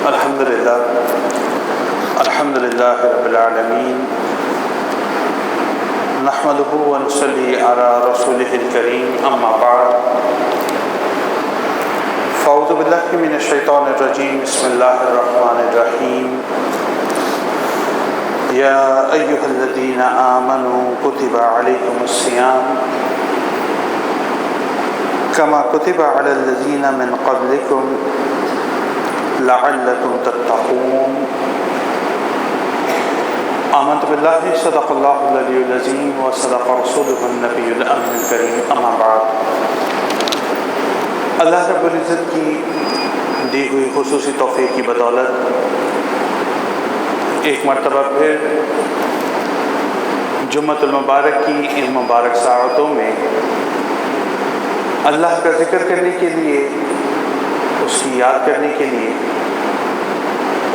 الحمدللہ رب العالمین نحمدہ ونصلی علی رسولہ الکریم اما بعد فاعوذ باللہ من الشیطان الرجیم بسم اللہ الرحمن الرحیم یا ایہا الذین آمنوا کتب علیکم الصیام کما کتب علی الذین من قبلکم لعلکم تتقون آمنت باللہ صدق اللہ العلی العظیم و صدق رسولہ النبی الامین الکریم اما بعد اللہ رب العزت کی دی ہوئی خصوصی توفیق کی بدولت ایک مرتبہ پھر جمعۃ المبارک کی ان مبارک ساعتوں میں اللہ کا ذکر کرنے کے لیے، اس کی یاد کرنے کے لیے،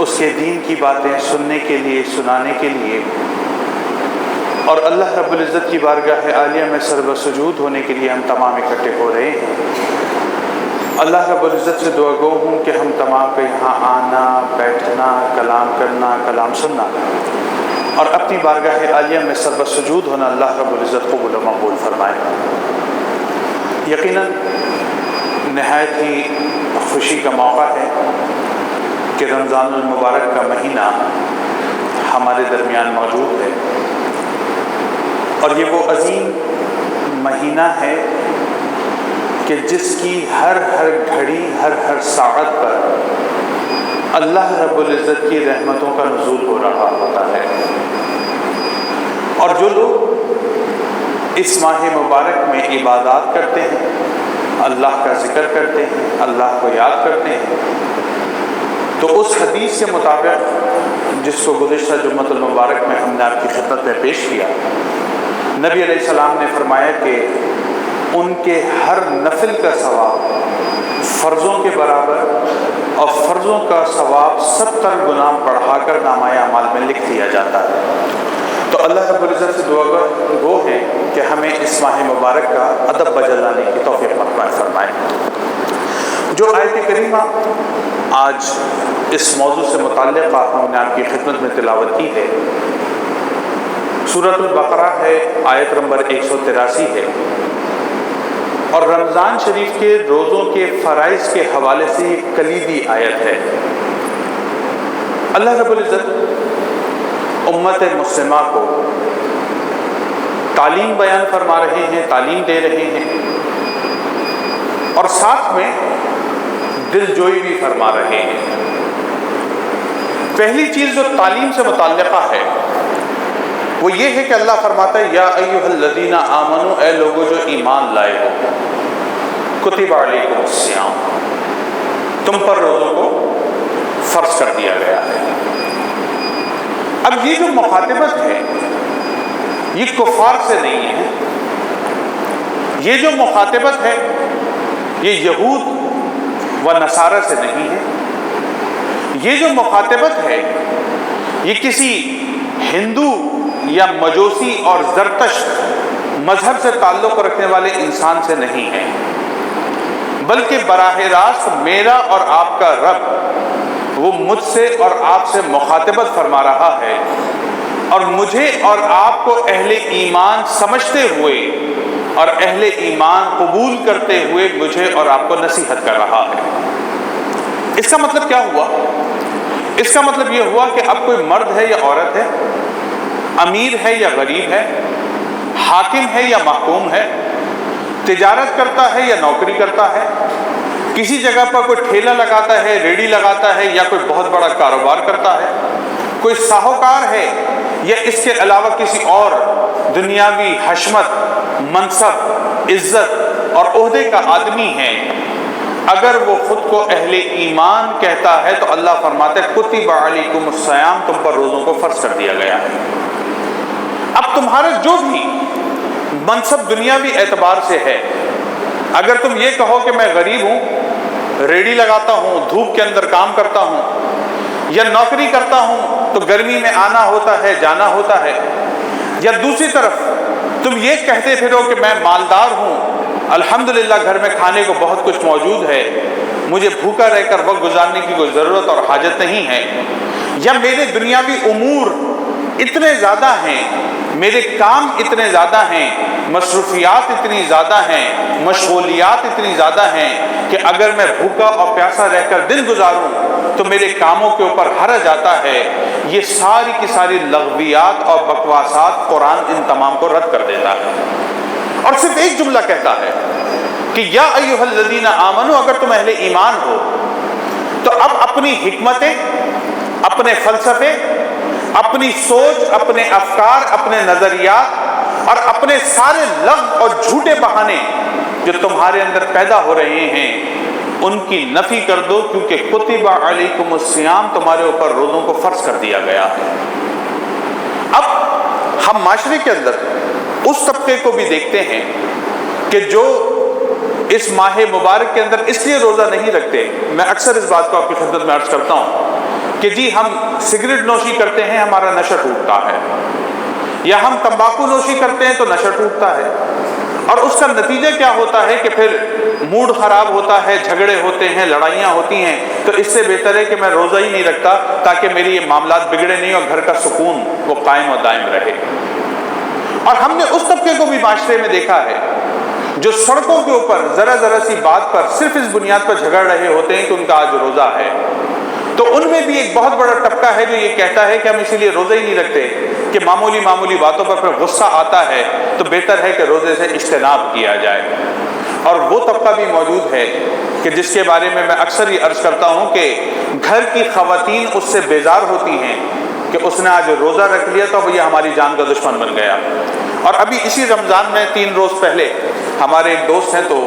اس کے دین کی باتیں سننے کے لیے، سنانے کے لیے، اور اللہ رب العزت کی بارگاہ عالیہ میں سرب سجود ہونے کے لیے ہم تمام اکٹھے ہو رہے ہیں۔ اللہ رب العزت سے دعا گو ہوں کہ ہم تمام کو یہاں آنا، بیٹھنا، کلام کرنا، کلام سننا اور اپنی بارگاہ عالیہ میں سرب سجود ہونا اللہ رب العزت قبول و مقبول فرمائے۔ یقیناً نہایت ہی خوشی کا موقع ہے کہ رمضان المبارک کا مہینہ ہمارے درمیان موجود ہے، اور یہ وہ عظیم مہینہ ہے کہ جس کی ہر گھڑی، ہر ساعت پر اللہ رب العزت کی رحمتوں کا نزول ہو رہا ہوتا ہے، اور جو لوگ اس ماہ مبارک میں عبادات کرتے ہیں، اللہ کا ذکر کرتے ہیں، اللہ کو یاد کرتے ہیں، تو اس حدیث کے مطابق جس کو گزشتہ جمعۃ المبارک میں ہم نے آپ کی خدمت میں پیش کیا، نبی علیہ السلام نے فرمایا کہ ان کے ہر نفل کا ثواب فرضوں کے برابر، اور فرضوں کا ثواب 70 گنا بڑھا کر نامہ اعمال میں لکھ دیا جاتا ہے۔ تو اللہ رب العزت سے دعا گو ہے کہ ہمیں اس ماہ مبارک کا ادب بجلانے کی توفیق فرمائے۔ جو آیت کریمہ آج اس موضوع سے متعلقہ ہم نے آپ کی خدمت میں تلاوت کی ہے، سورۃ البقرہ ہے، آیت نمبر 183 ہے، اور رمضان شریف کے روزوں کے فرائض کے حوالے سے ایک کلیدی آیت ہے۔ اللہ رب العزت امت مسلمہ کو تعلیم بیان فرما رہے ہیں، تعلیم دے رہے ہیں، اور ساتھ میں دل جوئی بھی فرما رہے ہیں۔ پہلی چیز جو تعلیم سے متعلقہ ہے وہ یہ ہے کہ اللہ فرماتا ہے یا ایھا الذین آمنوا، اے لوگو جو ایمان لائے ہو، کتب علیکم الصیام، تم پر روزوں کو فرض کر دیا گیا ہے۔ اب یہ جو مخاطبت ہے یہ کفار سے نہیں ہے، یہ جو مخاطبت ہے یہ یہود و نصارہ سے نہیں ہے، یہ جو مخاطبت ہے یہ کسی ہندو یا مجوسی اور زرتشت مذہب سے تعلق رکھنے والے انسان سے نہیں ہے، بلکہ براہ راست میرا اور آپ کا رب وہ مجھ سے اور آپ سے مخاطبت فرما رہا ہے، اور مجھے اور آپ کو اہل ایمان سمجھتے ہوئے اور اہل ایمان قبول کرتے ہوئے مجھے اور آپ کو نصیحت کر رہا ہے۔ اس کا مطلب کیا ہوا؟ اس کا مطلب یہ ہوا کہ اب کوئی مرد ہے یا عورت ہے، امیر ہے یا غریب ہے، حاکم ہے یا محکوم ہے، تجارت کرتا ہے یا نوکری کرتا ہے، کسی جگہ پر کوئی ٹھیلا لگاتا ہے، ریڑھی لگاتا ہے، یا کوئی بہت بڑا کاروبار کرتا ہے، کوئی ساہوکار ہے یا اس کے علاوہ کسی اور دنیاوی حشمت، منصب، عزت اور عہدے کا آدمی ہے، اگر وہ خود کو اہل ایمان کہتا ہے تو اللہ فرماتا ہے کتب علیکم الصیام، تم پر روزوں کو فرض کر دیا گیا ہے۔ اب تمہارا جو بھی منصب دنیاوی اعتبار سے ہے، اگر تم یہ کہو کہ میں غریب ہوں، ریڑھی لگاتا ہوں، دھوپ کے اندر کام کرتا ہوں، یا نوکری کرتا ہوں تو گرمی میں آنا ہوتا ہے، جانا ہوتا ہے، یا دوسری طرف تم یہ کہتے پھرو کہ میں مالدار ہوں، الحمدللہ گھر میں کھانے کو بہت کچھ موجود ہے، مجھے بھوکا رہ کر وقت گزارنے کی کوئی ضرورت اور حاجت نہیں ہے، یا میرے دنیاوی امور اتنے زیادہ ہیں، میرے کام اتنے زیادہ ہیں، مصروفیات اتنی زیادہ ہیں، مشغولیات اتنی زیادہ ہیں کہ اگر میں بھوکا اور پیاسا رہ کر دن گزاروں تو میرے کاموں کے اوپر حرج آتا ہے، یہ ساری کی ساری لغویات اور بکواسات قرآن ان تمام کو رد کر دیتا ہے، اور صرف ایک جملہ کہتا ہے کہ یا ایھا الذین آمنو، اگر تم اہل ایمان ہو تو اب اپنی حکمتیں، اپنے فلسفے، اپنی سوچ، اپنے افکار، اپنے نظریات اور اپنے سارے لغو اور جھوٹے بہانے جو تمہارے اندر پیدا ہو رہے ہیں ان کی نفی کر دو، کیونکہ کتب علیکم الصیام، تمہارے اوپر روزوں کو فرض کر دیا گیا ہے۔ اب ہم معاشرے کے اندر اس طبقے کو بھی دیکھتے ہیں کہ جو اس ماہ مبارک کے اندر اس لیے روزہ نہیں رکھتے، میں اکثر اس بات کو آپ کی خدمت میں عرض کرتا ہوں کہ جی ہم سگریٹ نوشی کرتے ہیں ہمارا نشہ ٹوٹتا ہے، یا ہم تمباکو نوشی کرتے ہیں تو نشہ ٹوٹتا ہے، اور اس کا نتیجہ کیا ہوتا ہے کہ پھر موڈ خراب ہوتا ہے، جھگڑے ہوتے ہیں، لڑائیاں ہوتی ہیں، تو اس سے بہتر ہے کہ میں روزہ ہی نہیں رکھتا تاکہ میری یہ معاملات بگڑے نہیں اور گھر کا سکون وہ قائم و دائم رہے۔ اور ہم نے اس طبقے کو بھی معاشرے میں دیکھا ہے جو سڑکوں کے اوپر ذرا سی بات پر صرف اس بنیاد پر جھگڑ رہے ہوتے ہیں کہ ان کا آج روزہ ہے، تو ان میں بھی ایک بہت بڑا طبقہ ہے جو یہ کہتا ہے کہ ہم اسی لیے روزہ ہی نہیں رکھتے کہ معمولی باتوں پر پھر غصہ آتا ہے تو بہتر ہے کہ روزے سے اجتناب کیا جائے۔ اور وہ طبقہ بھی موجود ہے کہ جس کے بارے میں اکثر یہ عرض کرتا ہوں کہ گھر کی خواتین اس سے بیزار ہوتی ہیں کہ اس نے آج روزہ رکھ لیا تو یہ ہماری جان کا دشمن بن گیا۔ اور ابھی اسی رمضان میں 3 روز پہلے ہمارے ایک دوست ہیں، تو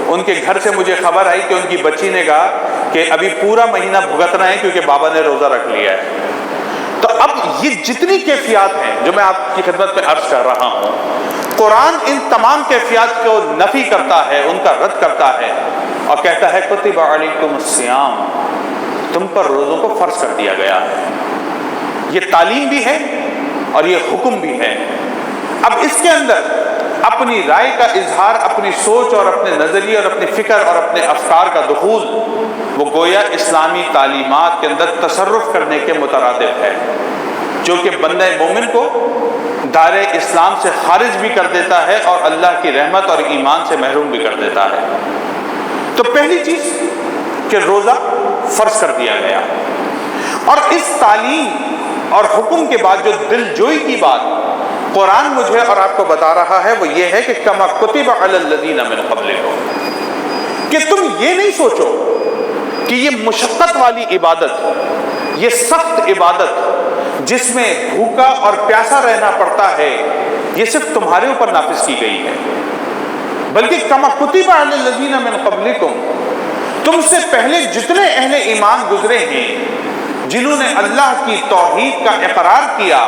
ان کے گھر سے مجھے خبر آئی کہ ان کی بچی نے کہا کہ ابھی پورا مہینہ بھگتنا ہے کیونکہ بابا نے روزہ رکھ لیا ہے۔ تو اب یہ جتنی کیفیات ہیں جو میں آپ کی خدمت میں عرض کر رہا ہوں، قرآن ان تمام کیفیات کو نفی کرتا ہے، ان کا رد کرتا ہے اور کہتا ہے کتب علیکم الصیام، تم پر روزوں کو فرض کر دیا گیا ہے۔ یہ تعلیم بھی ہے اور یہ حکم بھی ہے۔ اب اس کے اندر اپنی رائے کا اظہار، اپنی سوچ اور اپنے نظریے اور اپنی فکر اور اپنے افکار کا دخول وہ گویا اسلامی تعلیمات کے اندر تصرف کرنے کے مترادف ہے، جو کہ بندہ مومن کو دائرہ اسلام سے خارج بھی کر دیتا ہے اور اللہ کی رحمت اور ایمان سے محروم بھی کر دیتا ہے۔ تو پہلی چیز کہ روزہ فرض کر دیا گیا، اور اس تعلیم اور حکم کے بعد جو دل جوئی کی بات قرآن مجھے اور آپ کو بتا رہا ہے وہ یہ ہے کہ کما کتب علی الذین من قبلکم، کہ تم یہ نہیں سوچو کہ یہ مشقت والی عبادت، یہ سخت عبادت جس میں بھوکا اور پیاسا رہنا پڑتا ہے، یہ صرف تمہارے اوپر نافذ کی گئی ہے، بلکہ کما کتب علی الذین من قبلکم، تم سے پہلے جتنے اہل ایمان گزرے ہیں جنہوں نے اللہ کی توحید کا اقرار کیا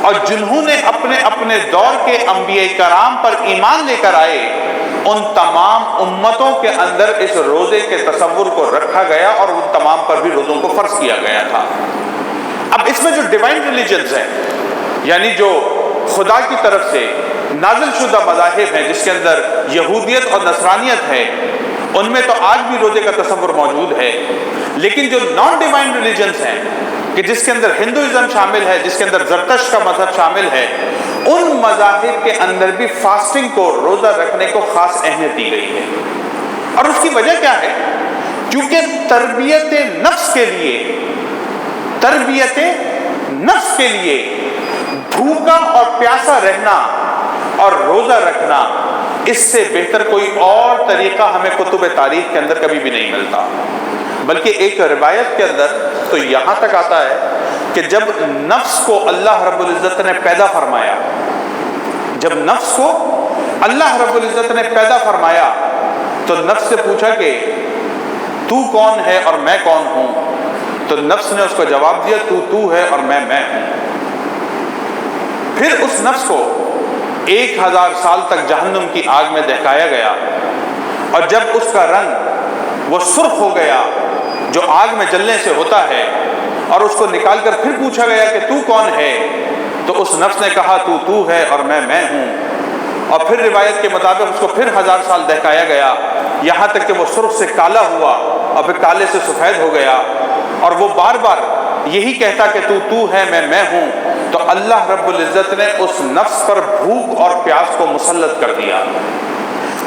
اور جنہوں نے اپنے اپنے دور کے انبیاء کرام پر ایمان لے کر آئے، ان تمام امتوں کے اندر اس روزے کے تصور کو رکھا گیا اور ان تمام پر بھی روزوں کو فرض کیا گیا تھا۔ اب اس میں جو ڈیوائن ریلیجنز ہیں، یعنی جو خدا کی طرف سے نازل شدہ مذاہب ہیں جس کے اندر یہودیت اور نصرانیت ہے، ان میں تو آج بھی روزے کا تصور موجود ہے، لیکن جو نان ڈیوائن ریلیجنز ہیں کہ جس کے اندر ہندوازم شامل ہے، جس کے اندر زرتشت کا مذہب شامل ہے، ان مذاہب کے اندر بھی فاسٹنگ کو، روزہ رکھنے کو خاص اہمیت دی گئی ہے۔ اور اس کی وجہ کیا ہے؟ کیونکہ تربیت نفس کے لیے بھوکا اور پیاسا رہنا اور روزہ رکھنا، اس سے بہتر کوئی اور طریقہ ہمیں کتب تاریخ کے اندر کبھی بھی نہیں ملتا۔ بلکہ ایک روایت کے اندر تو یہاں تک آتا ہے کہ جب نفس کو اللہ رب العزت نے پیدا فرمایا، جب نفس کو اللہ رب العزت نے پیدا فرمایا تو نفس سے پوچھا کہ تو کون ہے اور میں کون ہوں؟ تو نفس نے اس کو جواب دیا تو ہے اور میں ہوں۔ پھر اس نفس کو 1000 سال تک جہنم کی آگ میں دہکایا گیا، اور جب اس کا رنگ وہ سرخ ہو گیا جو آگ میں جلنے سے ہوتا ہے، اور اس کو نکال کر پھر پوچھا گیا کہ تو کون ہے؟ تو اس نفس نے کہا تو ہے اور میں ہوں۔ اور پھر روایت کے مطابق اس کو پھر 1000 سال دہکایا گیا، یہاں تک کہ وہ سرخ سے کالا ہوا اور پھر کالے سے سفید ہو گیا، اور وہ بار بار یہی کہتا کہ تو ہے میں ہوں، تو اللہ رب العزت نے اس نفس پر بھوک اور پیاس کو مسلط کر دیا۔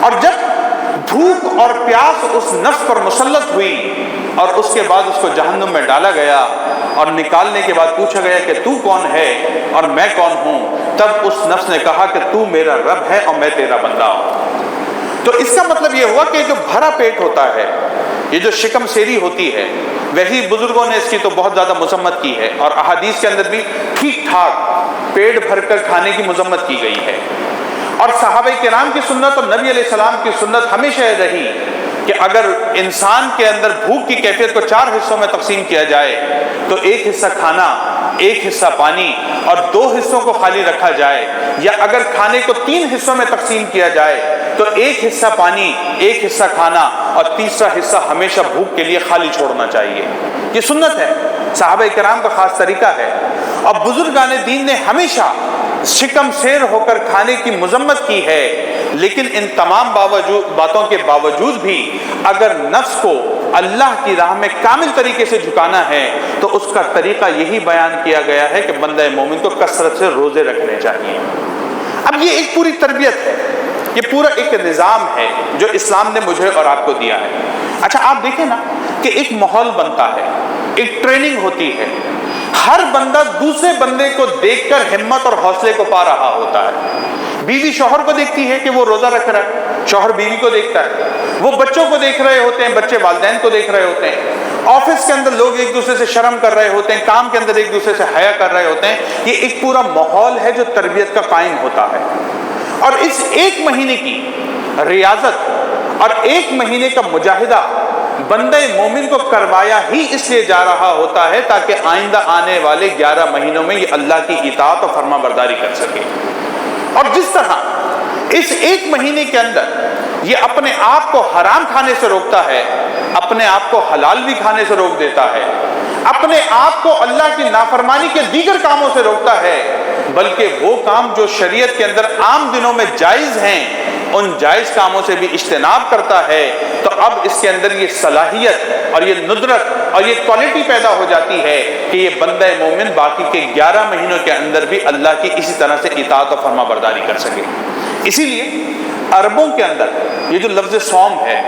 اور جب بھوک اور پیاس اس نفس پر مسلط ہوئی اور اس کے بعد اس کو جہنم میں ڈالا گیا اور نکالنے کے بعد پوچھا گیا کہ تو کون ہے اور میں کون ہوں، تب اس نفس نے کہا کہ تو میرا رب ہے اور میں تیرا بندہ ہوں۔ تو اس کا مطلب یہ ہوا کہ جو بھرا پیٹ ہوتا ہے، یہ جو شکم سیری ہوتی ہے، ویسے بزرگوں نے اس کی تو بہت زیادہ مذمت کی ہے، اور احادیث کے اندر بھی ٹھیک ٹھاک پیٹ بھر کر کھانے کی مذمت کی گئی ہے۔ اور صحابہ کرام کی سنت اور نبی علیہ السلام کی سنت ہمیشہ یہ رہی کہ اگر انسان کے اندر بھوک کی کیفیت کو 4 حصوں میں تقسیم کیا جائے تو 1 حصہ کھانا، 1 حصہ پانی اور 2 حصوں کو خالی رکھا جائے، یا اگر کھانے کو 3 حصوں میں تقسیم کیا جائے تو 1 حصہ پانی، 1 حصہ کھانا اور تیسرا حصہ ہمیشہ بھوک کے لیے خالی چھوڑنا چاہیے۔ یہ سنت ہے، صحابہ کرام کا خاص طریقہ ہے، اور بزرگان دین نے ہمیشہ شکم سیر ہو کر کھانے کی مذمت کی ہے۔ لیکن ان تمام باتوں کے باوجود بھی اگر نفس کو اللہ کی راہ میں کامل طریقے سے جھکانا ہے تو اس کا طریقہ یہی بیان کیا گیا ہے کہ بندہ مومن کو کثرت سے روزے رکھنے چاہیے۔ اب یہ ایک پوری تربیت ہے، یہ پورا ایک نظام ہے جو اسلام نے مجھے اور آپ کو دیا ہے۔ اچھا آپ دیکھیں نا کہ ایک ماحول بنتا ہے، ایک ٹریننگ ہوتی ہے، ہر بندہ دوسرے بندے کو دیکھ کر ہمت اور حوصلے کو پا رہا ہوتا ہے۔ بیوی شوہر کو دیکھتی ہے کہ وہ روزہ رکھ رہا ہے، شوہر بیوی کو دیکھتا ہے، وہ بچوں کو دیکھ رہے ہوتے ہیں، بچے والدین کو دیکھ رہے ہوتے ہیں، آفس کے اندر لوگ ایک دوسرے سے شرم کر رہے ہوتے ہیں، کام کے اندر ایک دوسرے سے حیا کر رہے ہوتے ہیں۔ یہ ایک پورا ماحول ہے جو تربیت کا قائم ہوتا ہے، اور اس 1 مہینے کی ریاضت اور 1 مہینے کا مجاہدہ بندہ مومن کو کروایا ہی اس لیے جا رہا ہوتا ہے تاکہ آئندہ آنے والے 11 مہینوں میں یہ اللہ کی اطاعت اور فرما برداری کر سکے۔ اور جس طرح اس 1 مہینے کے اندر یہ اپنے آپ کو حرام کھانے سے روکتا ہے، اپنے آپ کو حلال بھی کھانے سے روک دیتا ہے، اپنے آپ کو اللہ کی نافرمانی کے دیگر کاموں سے روکتا ہے، بلکہ وہ کام جو شریعت کے اندر عام دنوں میں جائز ہیں ان جائز کاموں سے بھی اجتناب کرتا ہے، تو اب اس کے اندر یہ صلاحیت اور یہ ندرت اور یہ کوالٹی پیدا ہو جاتی ہے کہ یہ بندہ مومن باقی کے 11 مہینوں کے اندر بھی اللہ کی اسی طرح سے اطاعت اور فرما برداری کر سکے۔ اسی لیے عربوں کے اندر یہ جو لفظ صوم ہے،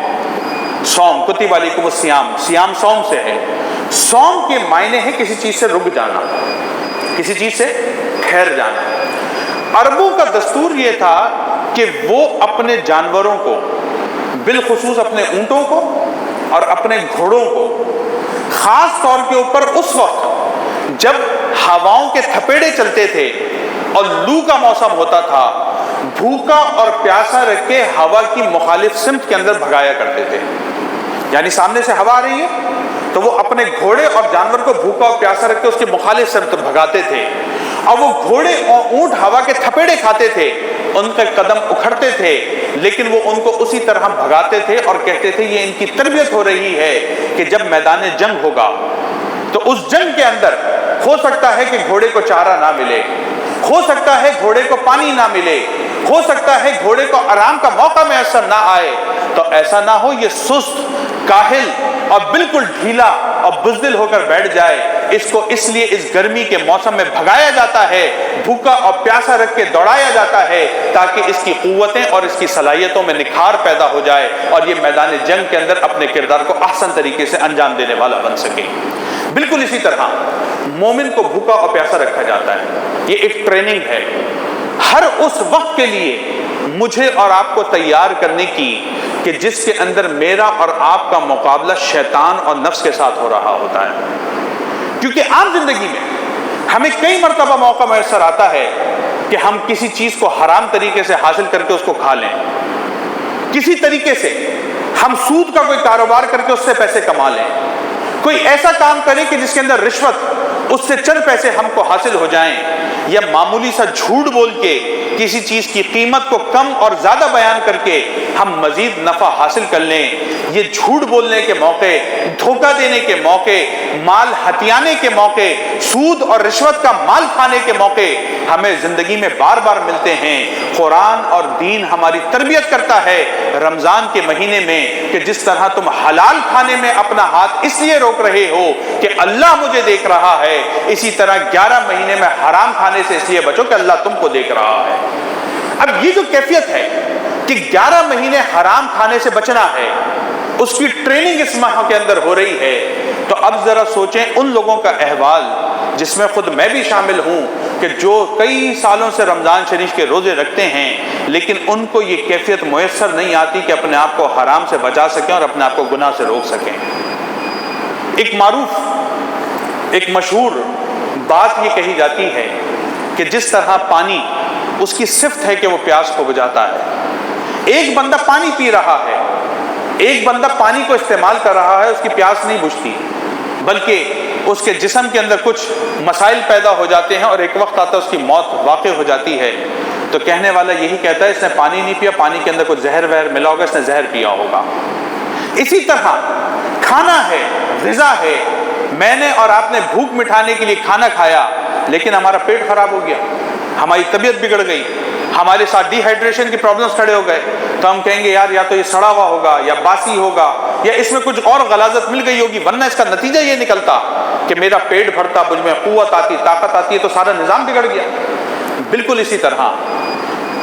صوم کتب علیکم الصیام، صیام صوم سے ہے۔ صوم کے معنی ہے کسی چیز سے رک جانا، کسی چیز سے ٹھہر جانا۔ عربوں کا دستور یہ تھا کہ وہ اپنے جانوروں کو، بالخصوص اپنے اونٹوں کو اور اپنے گھوڑوں کو، خاص طور کے اوپر اس وقت جب ہواؤں کے تھپیڑے چلتے تھے اور لو کا موسم ہوتا تھا، بھوکا اور پیاسا رکھ کے ہوا کی مخالف سمت کے اندر بھگایا کرتے تھے۔ یعنی سامنے سے ہوا آ رہی ہے تو وہ اپنے گھوڑے اور جانور کو بھوکا اور پیاسا رکھ کے اس کے مخالف سمت بھگاتے تھے، اور وہ گھوڑے اور اونٹ ہوا کے تھپیڑے کھاتے تھے، ان کے قدم اکھڑتے تھے، لیکن وہ ان کو اسی طرح بھگاتے تھے اور کہتے تھے یہ ان کی تربیت ہو رہی ہے کہ جب میدان جنگ ہوگا تو اس جنگ کے اندر ہو سکتا ہے کہ گھوڑے کو چارہ نہ ملے، ہو سکتا ہے گھوڑے کو پانی نہ ملے، ہو سکتا ہے گھوڑے کو آرام کا موقع میسر نہ آئے، تو ایسا نہ ہو یہ سست، کاہل اور بالکل ڈھیلا اور بزدل ہو کر بیٹھ جائے۔ اس کو اس لیے اس گرمی کے موسم میں بھگایا جاتا ہے، بھوکا اور پیاسا رکھ کے دوڑایا جاتا ہے تاکہ اس کی قوتیں اور اس کی صلاحیتوں میں نکھار پیدا ہو جائے اور یہ میدان جنگ کے اندر اپنے کردار کو احسن طریقے سے انجام دینے والا بن سکے۔ بالکل اسی طرح مومن کو بھوکا اور پیاسا رکھا جاتا ہے، یہ ایک ٹریننگ ہے ہر اس وقت کے لیے مجھے اور آپ کو تیار کرنے کی کہ جس کے اندر میرا اور آپ کا مقابلہ شیطان اور نفس کے ساتھ ہو رہا ہوتا ہے۔ کیونکہ عام زندگی میں ہمیں کئی مرتبہ موقع میسر آتا ہے کہ ہم کسی چیز کو حرام طریقے سے حاصل کر کے اس کو کھا لیں، کسی طریقے سے ہم سود کا کوئی کاروبار کر کے اس سے پیسے کما لیں، کوئی ایسا کام کرے کہ جس کے اندر رشوت، اس سے چند پیسے ہم کو حاصل ہو جائیں، یا معمولی سا جھوٹ بول کے کسی چیز کی قیمت کو کم اور زیادہ بیان کر کے ہم مزید نفع حاصل کر لیں، یہ جھوٹ بولنے کے موقع، دھوکہ دینے کے موقع، مال ہتھیانے کے موقع، سود اور رشوت کا مال کھانے کے موقع ہمیں زندگی میں بار بار ملتے ہیں۔ قرآن اور دین ہماری تربیت کرتا ہے رمضان کے مہینے میں کہ جس طرح تم حلال کھانے میں اپنا ہاتھ اس لیے روک رہے ہو کہ اللہ مجھے دیکھ رہا ہے، اسی طرح 11 مہینے میں حرام کھانے سے اس لیے بچو کہ اللہ تم کو دیکھ رہا ہے۔ اب یہ جو کیفیت ہے کہ 11 مہینے حرام کھانے سے بچنا ہے، اس کی ٹریننگ اس ماہ کے اندر ہو رہی ہے، تو اب ذرا سوچیں ان لوگوں کا احوال جس میں خود میں بھی شامل ہوں کہ جو کئی سالوں سے رمضان شریف کے روزے رکھتے ہیں لیکن ان کو یہ کیفیت میسر نہیں آتی کہ اپنے آپ کو حرام سے بچا سکیں اور اپنے آپ کو گناہ سے روک سکیں۔ ایک مشہور بات یہ کہی جاتی ہے کہ جس طرح پانی اس کی صفت ہے کہ وہ پیاس کو بجھاتا ہے، ایک بندہ پانی پی رہا ہے، ایک بندہ پانی کو استعمال کر رہا ہے، اس کی پیاس نہیں بجھتی بلکہ اس کے جسم کے اندر کچھ مسائل پیدا ہو جاتے ہیں اور ایک وقت آتا ہے اس کی موت واقع ہو جاتی ہے، تو کہنے والا یہی کہتا ہے اس نے پانی نہیں پیا، پانی کے اندر کچھ زہر وہر ملا ہوگا، اس نے زہر پیا ہوگا۔ اسی طرح کھانا ہے، غذا ہے، میں نے اور آپ نے بھوک مٹانے کے لیے کھانا کھایا لیکن ہمارا پیٹ خراب ہو گیا، ہماری طبیعت بگڑ گئی، ہمارے ساتھ ڈی ہائیڈریشن کی پرابلمز کھڑے ہو گئے، تو ہم کہیں گے یار یا تو یہ سڑا ہوا ہوگا یا باسی ہوگا یا اس میں کچھ اور غلاظت مل گئی ہوگی، ورنہ اس کا نتیجہ یہ نکلتا کہ میرا پیٹ بھرتا، مجھ میں قوت آتی، طاقت آتی ہے، تو سارا نظام بگڑ گیا۔ بالکل اسی طرح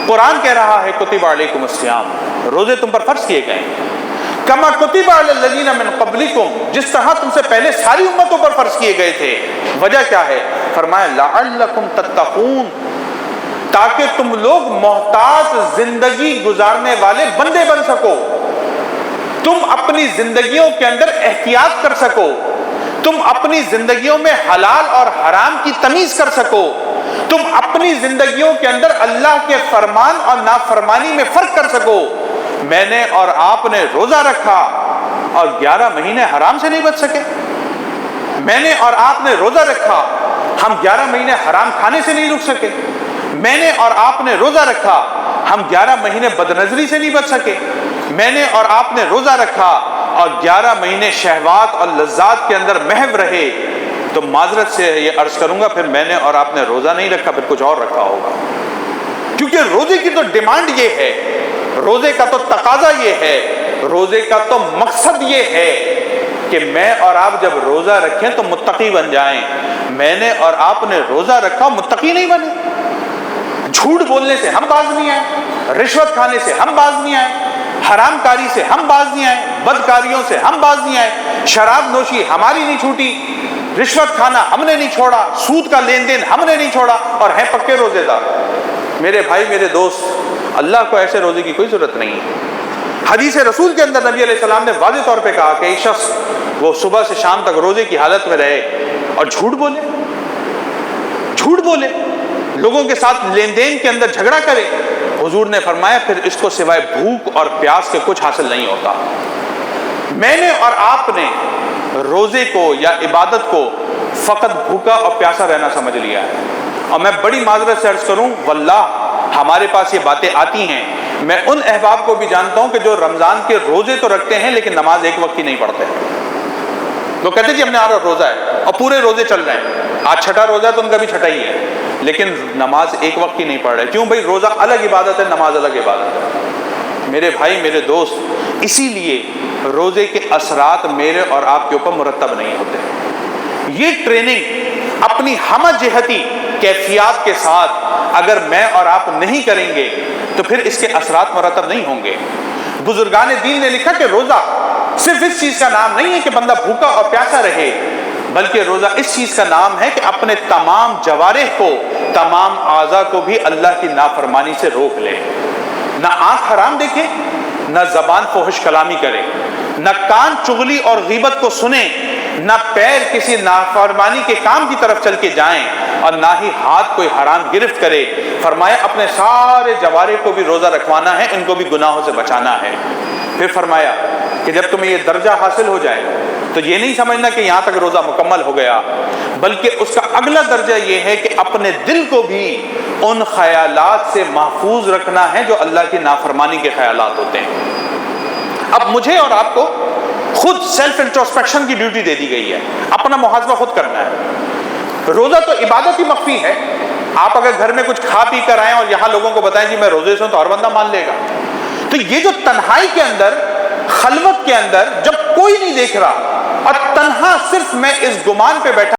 قرآن کہہ رہا ہے کتب علیکم الصیام، روزے تم پر فرض کیے گئے کما کتب علی الذین من قبلکم، جس طرح تم سے پہلے ساری امتوں پر فرض کیے گئے تھے۔ وجہ کیا ہے؟ فرمایا لعلکم تتقون، تاکہ تم لوگ محتاط زندگی گزارنے والے بندے بن سکو، تم اپنی زندگیوں کے اندر احتیاط کر سکو، تم اپنی زندگیوں میں حلال اور حرام کی تمیز کر سکو، تم اپنی زندگیوں کے اندر اللہ کے فرمان اور نافرمانی میں فرق کر سکو۔ میں نے اور آپ نے روزہ رکھا اور 11 مہینے حرام سے نہیں بچ سکے، میں نے اور آپ نے روزہ رکھا، ہم 11 مہینے حرام کھانے سے نہیں رک سکے، میں نے اور آپ نے روزہ رکھا، ہم 11 مہینے بدنظری سے نہیں بچ سکے، میں نے اور آپ نے روزہ رکھا اور 11 مہینے شہوات اور لذات کے اندر محو رہے، تو معذرت سے یہ عرض کروں گا پھر میں نے اور آپ نے روزہ نہیں رکھا، پھر کچھ اور رکھا ہوگا، کیونکہ روزے کی تو ڈیمانڈ یہ ہے، روزے کا تو تقاضا یہ ہے، روزے کا تو مقصد یہ ہے کہ میں اور آپ جب روزہ رکھیں تو متقی بن جائیں۔ میں نے اور آپ نے روزہ رکھا، متقی نہیں بنے، جھوٹ بولنے سے ہم باز نہیں آئے، رشوت کھانے سے ہم باز نہیں آئے، حرام کاری سے ہم باز نہیں آئے، بدکاریوں سے ہم باز نہیں آئے، شراب نوشی ہماری نہیں چھوٹی، رشوت کھانا ہم نے نہیں چھوڑا، سود کا لین دین ہم نے نہیں چھوڑا، اور ہیں پکے روزے دار۔ میرے بھائی، میرے دوست، اللہ کو ایسے روزے کی کوئی ضرورت نہیں ہے۔ حدیث رسول کے اندر نبی علیہ السلام نے واضح طور پہ کہا کہ ایک شخص وہ صبح سے شام تک روزے کی حالت میں رہے اور جھوٹ بولے، لوگوں کے ساتھ لین دین کے اندر جھگڑا کرے، حضور نے فرمایا پھر اس کو سوائے بھوک اور پیاس کے کچھ حاصل نہیں ہوتا۔ میں نے اور آپ نے روزے کو یا عبادت کو فقط بھوکا اور پیاسا رہنا سمجھ لیا ہے، اور میں بڑی معذرت سے عرض کروں، واللہ ہمارے پاس یہ باتیں آتی ہیں، میں ان احباب کو بھی جانتا ہوں کہ جو رمضان کے روزے تو رکھتے ہیں لیکن نماز ایک وقت کی نہیں پڑھتے۔ وہ کہتے ہیں جی ہم نے آج روزہ ہے اور پورے روزے چل رہے ہیں، آج چھٹا روزہ ہے تو ان کا بھی چھٹا ہی ہے، لیکن نماز ایک وقت کی نہیں پڑھ رہے۔ کیوں بھائی؟ روزہ الگ عبادت ہے، نماز الگ عبادت ہے۔ میرے بھائی، میرے دوست، اسی لیے روزے کے اثرات میرے اور آپ کے اوپر مرتب نہیں ہوتے۔ یہ ٹریننگ اپنی ہمہ جہتی کیفیات کے ساتھ اگر میں اور آپ نہیں کریں گے تو پھر اس کے اثرات مرتب نہیں ہوں گے۔ بزرگان دین نے لکھا کہ روزہ صرف اس چیز کا نام نہیں ہے کہ بندہ بھوکا اور پیاسا رہے، بلکہ روزہ اس چیز کا نام ہے کہ اپنے تمام جوارح کو، تمام اعضاء کو بھی اللہ کی نافرمانی سے روک لے۔ نہ آنکھ حرام دیکھے، نہ زبان فحش کلامی کرے، نہ کان چغلی اور غیبت کو سنے، نہ پیر کسی نافرمانی کے کام کی طرف چل کے جائیں، اور نہ ہی ہاتھ کوئی حرام گرفت کرے۔ فرمایا اپنے سارے جوارح کو بھی روزہ رکھوانا ہے، ان کو بھی گناہوں سے بچانا ہے۔ پھر فرمایا کہ جب تمہیں یہ درجہ حاصل ہو جائے تو یہ نہیں سمجھنا کہ یہاں تک روزہ مکمل ہو گیا، بلکہ اس کا اگلا درجہ یہ ہے کہ اپنے دل کو بھی ان خیالات سے محفوظ رکھنا ہے جو اللہ کی نافرمانی کے خیالات ہوتے ہیں۔ اب مجھے اور آپ کو خود سیلف انٹروسپیکشن کی ڈیوٹی دے دی گئی ہے، اپنا محاسبہ خود کرنا ہے۔ روزہ تو عبادت ہی مخفی ہے، آپ اگر گھر میں کچھ کھا پی کر آئیں اور یہاں لوگوں کو بتائیں جی میں روزے سے ہوں تو ہر بندہ مان لے گا۔ تو یہ جو تنہائی کے اندر، خلوت کے اندر، جب کوئی نہیں دیکھ رہا اور تنہا صرف میں اس گمان پہ بیٹھا